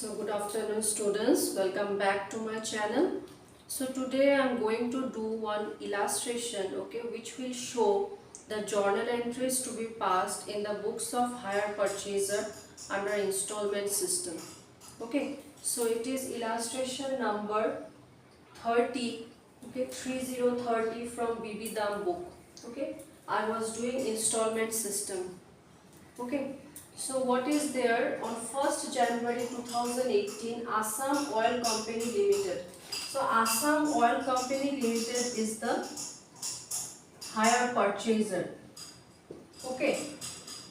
So good afternoon students, welcome back to my channel. So today I am going to do one illustration, which will show the journal entries to be passed in the books of hire purchaser under installment system. So it is illustration number 30, 3030 from B.B.Dam book. I was doing installment system. So what is there on 1st January 2018, Assam Oil Company Limited. So Assam Oil Company Limited is the hire purchaser.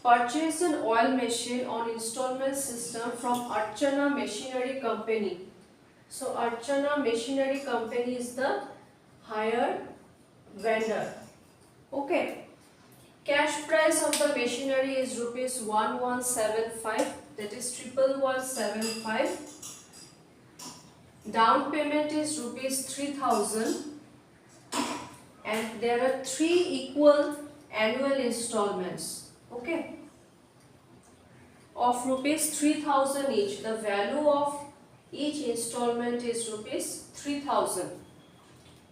Purchase an oil machine on installment system from Archana Machinery Company. So Archana Machinery Company is the hire vendor. Cash price of the machinery is rupees 1175, that is 1175. Down payment is rupees 3000 and there are 3 equal annual installments of rupees 3000 each. The value of each installment is rupees 3000.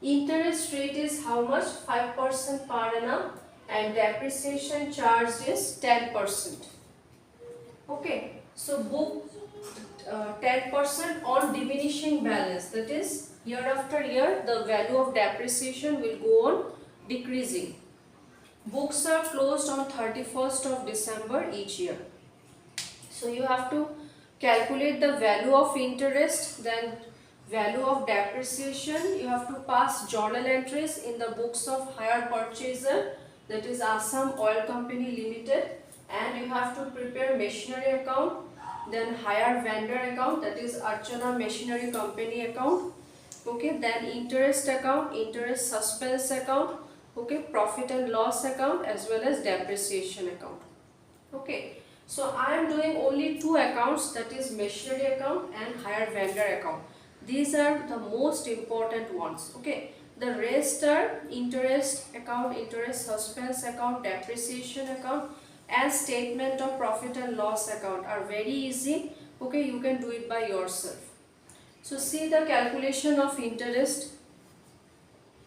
Interest rate is how much? 5% per annum. And depreciation charge is 10%. So book 10% on diminishing balance, that is year after year the value of depreciation will go on decreasing. Books are closed on 31st of December each year. So you have to calculate the value of interest, then value of depreciation. You have to pass journal entries in the books of hire purchaser, that is Assam Oil Company Limited, and you have to prepare machinery account, then hire vendor account, that is Archana Machinery Company account, then interest account, interest suspense account, profit and loss account, as well as depreciation account. So I am doing only 2 accounts, that is machinery account and hire vendor account. These are the most important ones. The rest are interest account, interest suspense account, depreciation account, and statement of profit and loss account are very easy. You can do it by yourself. So see the calculation of interest.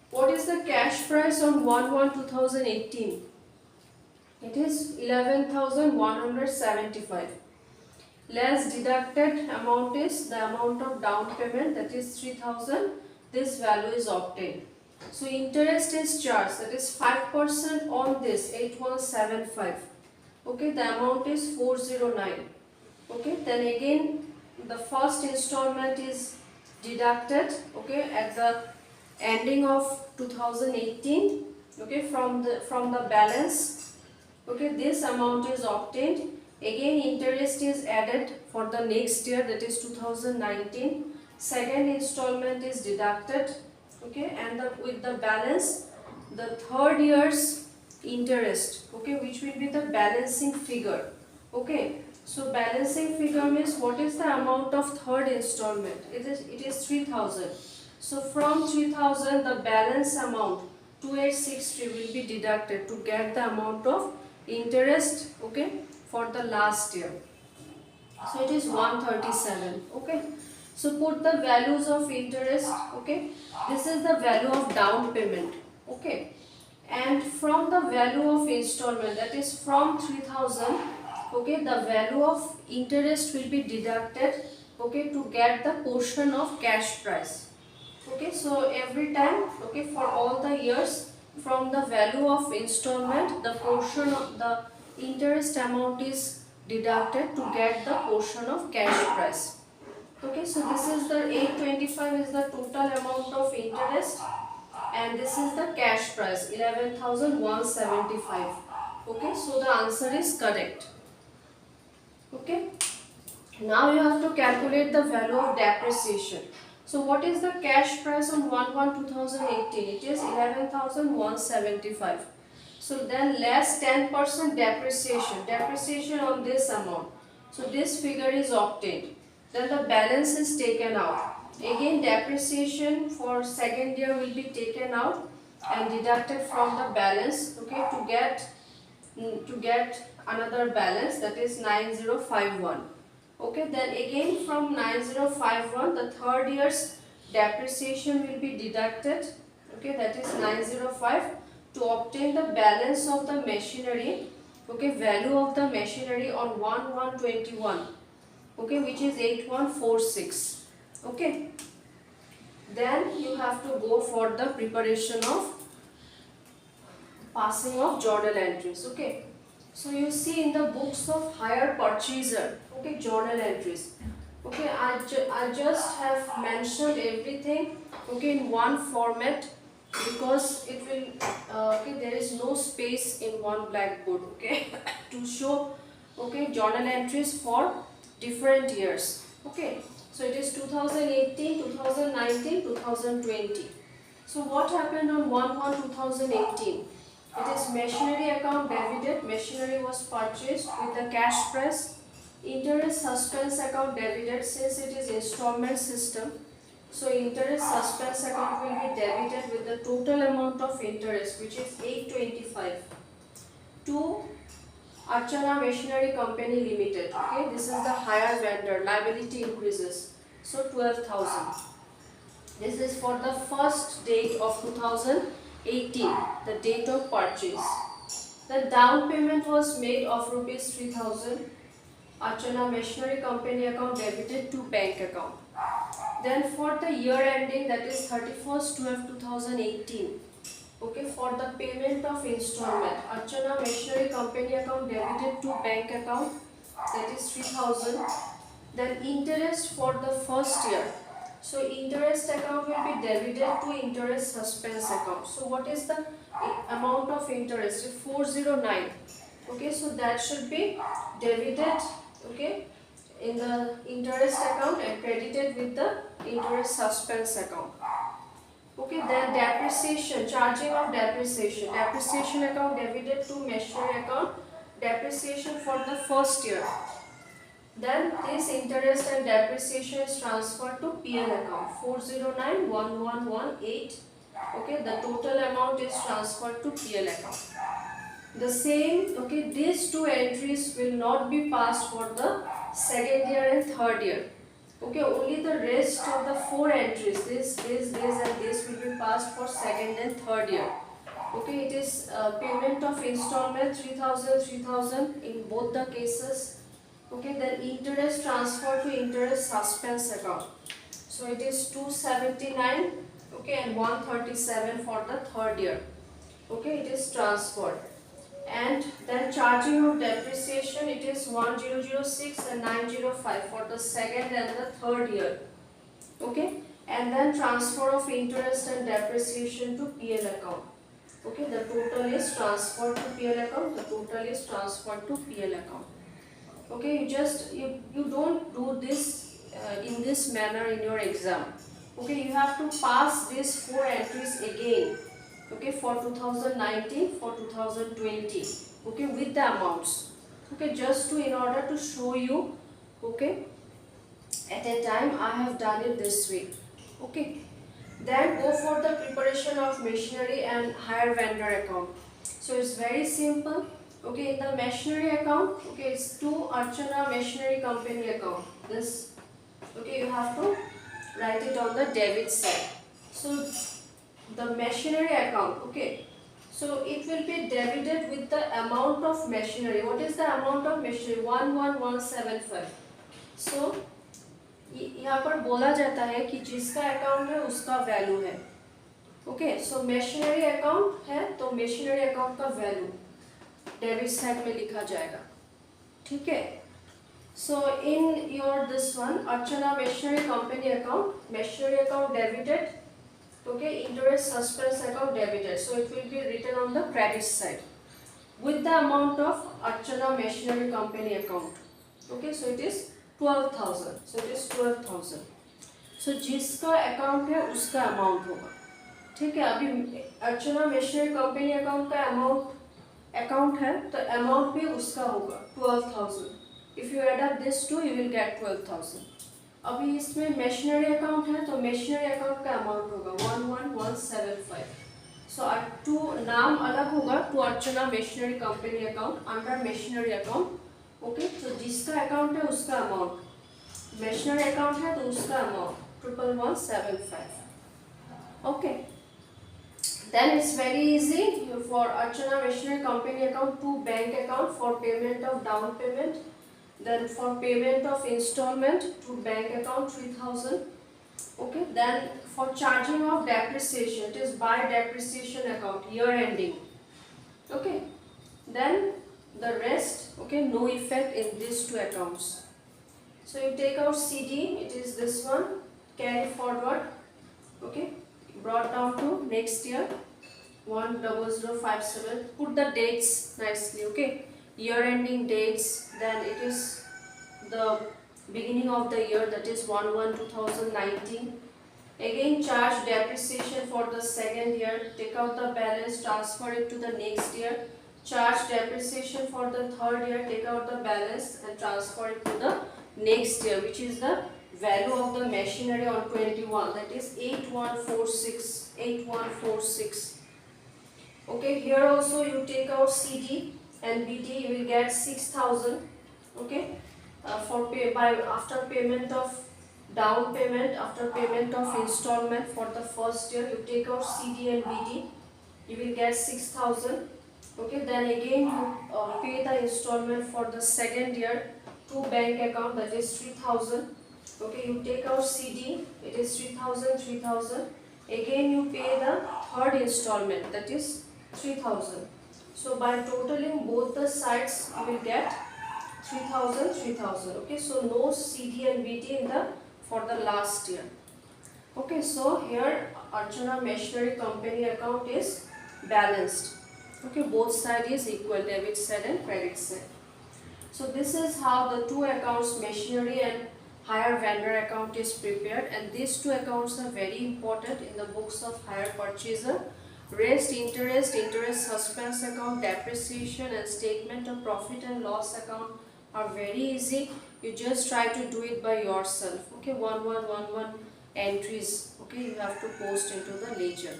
What is the cash price on 1/1/2018? It is 11,175. Less deducted amount is the amount of down payment, that is 3000. This value is obtained. So interest is charged, that is 5% on this 8175. The amount is 409. Then again the first installment is deducted at the ending of 2018 from the balance. This amount is obtained. Again interest is added for the next year, that is 2019. Second installment is deducted, and with the balance the third year's interest, which will be the balancing figure. So balancing figure means what is the amount of third installment? It is 3000. So from 3000 the balance amount 2860 will be deducted to get the amount of interest for the last year. So it is 137. So put the values of interest. This is the value of down payment. And from the value of installment, that is from 3000, the value of interest will be deducted to get the portion of cash price. So every time for all the years, from the value of installment the portion of the interest amount is deducted to get the portion of cash price. So this is the 825 is the total amount of interest, and this is the cash price 11,175. So the answer is correct. Now you have to calculate the value of depreciation. So what is the cash price on 1/1/2018? It is 11,175. So then less 10% depreciation on this amount. So this figure is obtained. Then the balance is taken out. Again depreciation for second year will be taken out and deducted from the balance to get another balance, that is 9051. Okay, then again from 9051 the third year's depreciation will be deducted. Okay, that is 905 to obtain the balance of the machinery. Okay, value of the machinery on 1121. Okay, which is 8146. Okay, then you have to go for the preparation of passing of journal entries. Okay, so you see in the books of hire purchaser, okay, journal entries. Okay, I just have mentioned everything, okay, in one format, because it will okay, there is no space in one blackboard, okay, to show, okay, journal entries for different years. Okay, so it is 2018, 2019, 2020. So what happened on 1/1/2018? It is machinery account debited. Machinery was purchased with the cash price. Interest suspense account debited, since it is installment system. So interest suspense account will be debited with the total amount of interest, which is 825 to Archana Machinery Company Limited. Okay, this is the higher vendor. Liability increases. So 12,000. This is for the first date of 2018, the date of purchase. The down payment was made of rupees 3,000. Archana Machinery Company account debited to bank account. Then for the year ending, that is 31st/12/2018. Okay, for the payment of installment, Archana Machinery Company account debited to bank account, that is 3,000. Then interest for the first year. So interest account will be debited to interest suspense account. So what is the amount of interest? 409. Okay, so that should be debited, okay, in the interest account and credited with the interest suspense account. Okay, then depreciation, charging of depreciation. Depreciation account debited to machinery account. Depreciation for the first year. Then this interest and depreciation is transferred to PL account 4091118. Okay, the total amount is transferred to PL account. The same, okay, these two entries will not be passed for the second year and third year. Okay, only the rest of the four entries, this, and this will be passed for second and third year. Okay, it is payment of installment 3,000 in both the cases. Okay, then interest transfer to interest suspense account. So it is 279, okay, and 137 for the third year. Okay, it is transferred. And then charging of depreciation, it is 1006 and 905 for the second and the third year. Okay, and then transfer of interest and depreciation to PL account. Okay, the total is transferred to PL account. The total is transferred to PL account. Okay, you don't do this in this manner in your exam. Okay, you have to pass these four entries again. Okay, for 2019, for 2020. Okay, with the amounts. Okay, just to in order to show you. Okay, at a time I have done it this way. Okay, then go for the preparation of machinery and hire vendor account. So it's very simple. Okay, in the machinery account, okay, it's to Archana Machinery Company account. This, okay, you have to write it on the debit side. So the machinery account, okay, so it will be debited with the amount of machinery. What is the amount of machinery? 11175. So यहाँ पर बोला जाता है कि जिसका account है उसका value है. ओके, सो मशीनरी अकाउंट है तो मशीनरी अकाउंट का वैल्यू डेबिट साइड में लिखा जाएगा. ठीक है, so in your this one Archana machinery company account, machinery account debited. Okay, interest suspense account debited. So it will be written on the credit side with the amount of Archana Machinery Company account. Okay, so it is 12,000. So it is 12,000. So जिसका account है उसका amount होगा. ठीक है, अभी Archana machinery company account का account है तो अमाउंट भी उसका होगा 12,000. If you add up this to you will get 12,000. अभी इसमें मशीनरी अकाउंट है तो मशीनरी अकाउंट का अमाउंट होगा 11175. So टू नाम अलग होगा, to Archana machinery company account under machinery account. Okay, तो जिसका अकाउंट है उसका अमाउंट. machinery account है तो उसका amount 11175. Okay. Then it's very easy for Archana Machinery Company account, 2 bank account for payment of down payment. Then for payment of installment, 2 bank account 3000. Okay. Then for charging of depreciation, it is by depreciation account, year ending. Okay. Then the rest, okay, no effect in these two accounts. So you take out CD, it is this one, carry forward, okay, brought down to next year 10057. Put the dates nicely, okay, year ending dates. Then it is the beginning of the year, that is 1/1/2019. Again charge depreciation for the second year, take out the balance, transfer it to the next year. Charge depreciation for the third year, take out the balance and transfer it to the next year, which is the value of the machinery on 21, that is 8146. Okay, here also you take out CD and BD, you will get 6000. Okay, for pay by after payment of down payment, after payment of installment for the first year, you take out CD and BD, you will get 6000. Okay, then again you pay the installment for the second year, 2 bank account, that is 3000. Okay, you take out CD, it is 3000. Again you pay the third installment, that is 3000. So by totaling both the sides, you will get 3000. Okay, so no CD and BT in the for the last year. Okay, so here Archana Machinery Company account is balanced. Okay, both side is equal, debit side and credit side. So this is how the two accounts, machinery and hire vendor account, is prepared, and these two accounts are very important in the books of hire purchaser. Rest, interest suspense account, depreciation and statement of profit and loss account are very easy. You just try to do it by yourself. Okay, 1111 entries. Okay, you have to post into the ledger.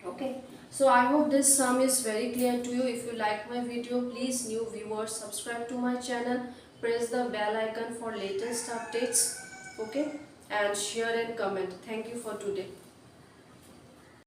Okay, so I hope this sum is very clear to you. If you like my video, please, new viewers, subscribe to my channel, press the bell icon for latest updates. Okay, and share and comment. Thank you for today.